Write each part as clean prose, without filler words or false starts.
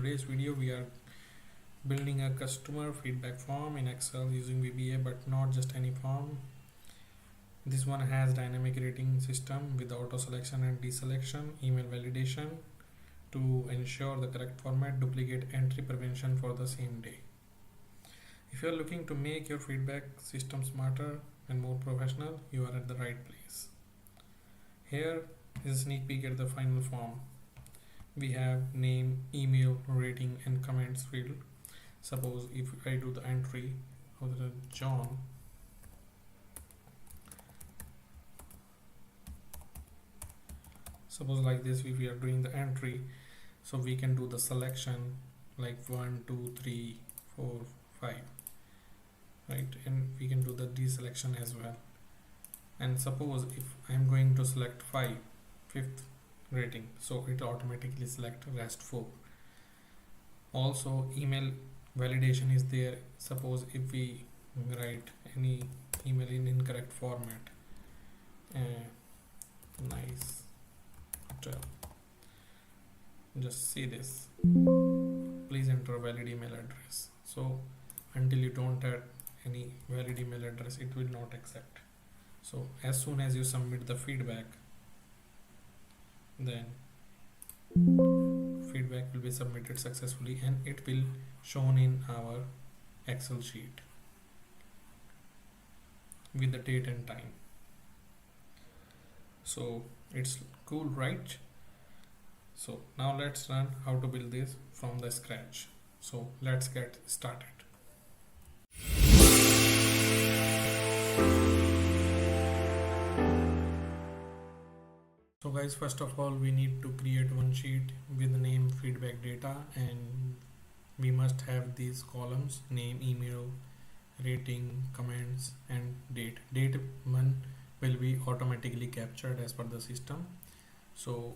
today's video we are building a customer feedback form in Excel using VBA, but not just any form. This one has dynamic rating system with auto selection and deselection, email validation to ensure the correct format, duplicate entry prevention for the same day. If you are looking to make your feedback system smarter and more professional, you are at the right place. Here is a sneak peek at the final form. We have name, email, rating and comments field. Suppose if I do the entry of the John, suppose like this, if we are doing the entry, so we can do the selection like 1 2 3 4 5, right? And we can do the deselection as well. And suppose if I'm going to select 5, fifth rating, so it automatically select rest 4. Also email validation is there. Suppose if we write any email in incorrect format, nice hotel, just see this, please enter valid email address. So until you don't add any valid email address, it will not accept. So as soon as you submit the feedback, then feedback will be submitted successfully and it will shown in our Excel sheet with the date and time. So it's cool, right? So now let's run how to build this from the scratch. So let's get started. So guys, first of all we need to create one sheet with the name, feedback data, and we must have these columns: name, email, rating, comments and date. Date one will be automatically captured as per the system. So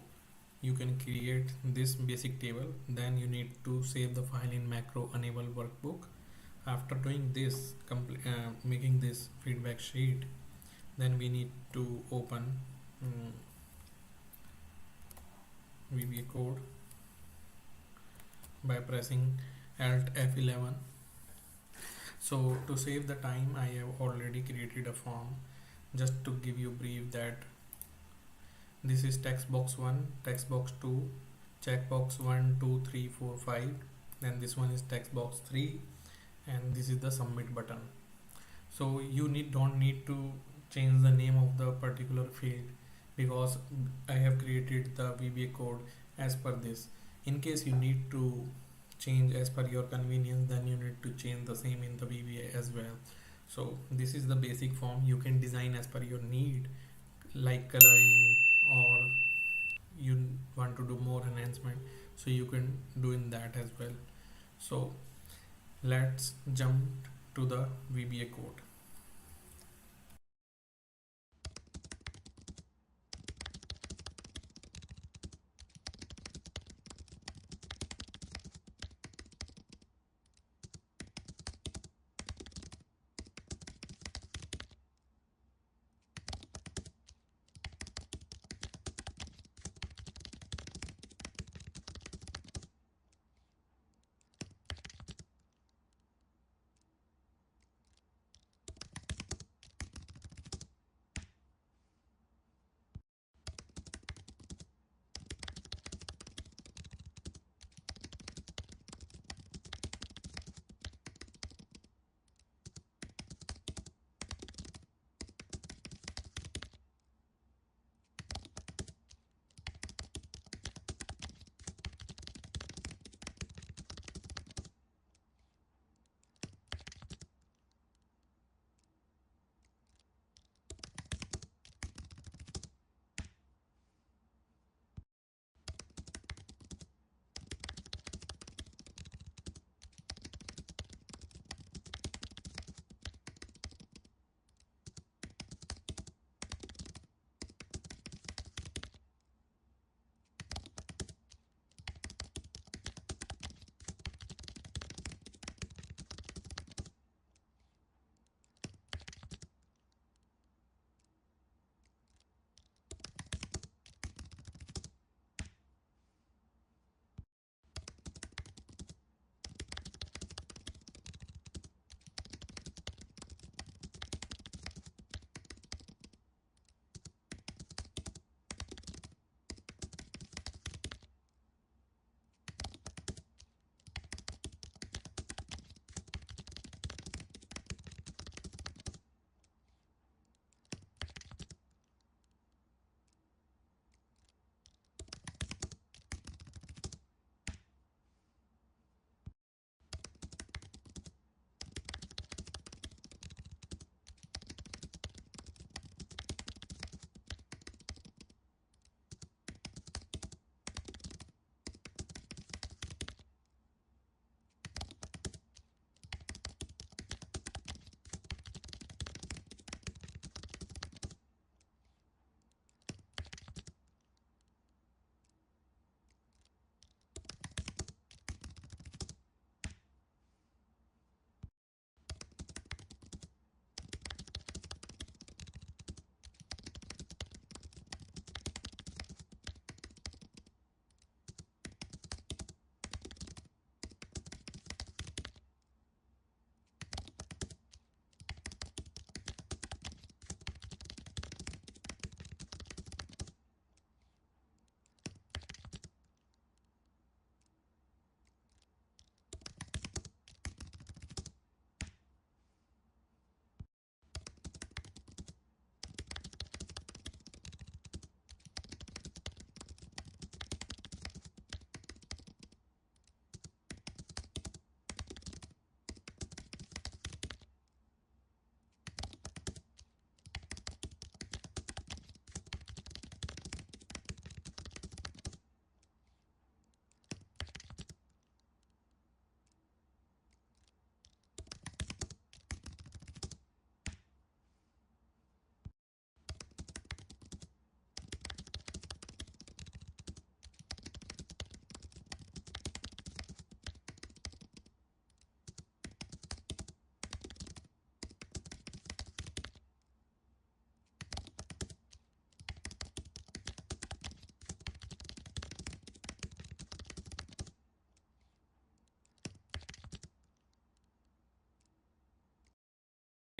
you can create this basic table, then you need to save the file in macro enable workbook. After doing this, making this feedback sheet, then we need to open VBA code by pressing Alt F11. So to save the time, I have already created a form. Just to give you a brief, that this is text box 1, text box 2, checkbox 1 2 3 4 5, then this one is text box 3, and this is the submit button. So you don't need to change the name of the particular field, because I have created the VBA code as per this. In case you need to change as per your convenience, then you need to change the same in the VBA as well. So this is the basic form. You can design as per your need, like coloring, or you want to do more enhancement, so you can do in that as well. So let's jump to the VBA code.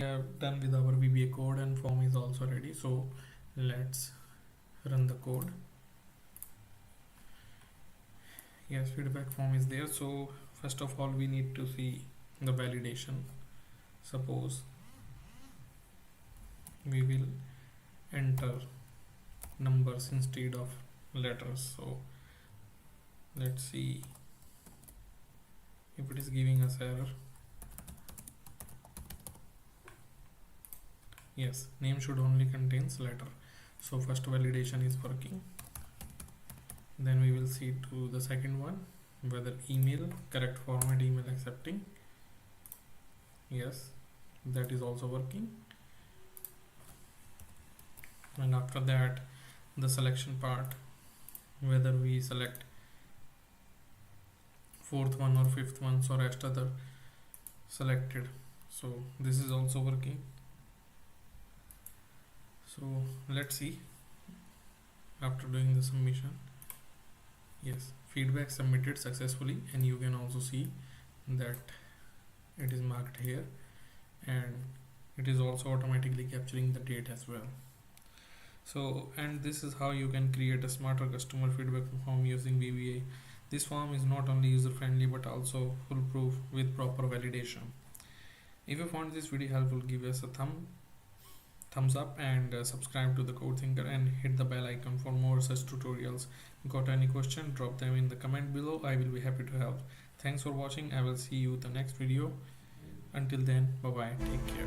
We are done with our VBA code and form is also ready. So let's run the code. Yes, feedback form is there. So first of all, we need to see the validation. Suppose we will enter numbers instead of letters. So let's see if it is giving us error. Yes, name should only contains letter. So first validation is working. Then we will see to the second one, whether email, correct format, email accepting. Yes, that is also working. And after that, the selection part, whether we select fourth one or fifth one, so rest other selected. So this is also working. So let's see after doing the submission. Yes, feedback submitted successfully, and you can also see that it is marked here, and it is also automatically capturing the date as well. So, and this is how you can create a smarter customer feedback form using VBA. This form is not only user friendly but also foolproof with proper validation. If you found this video helpful, give us a thumbs up and subscribe to the Code Thinker and hit the bell icon for more such tutorials. Got any question, drop them in the comment below. I will be happy to help. Thanks for watching. I will see you in the next video. Until then, bye bye, take care.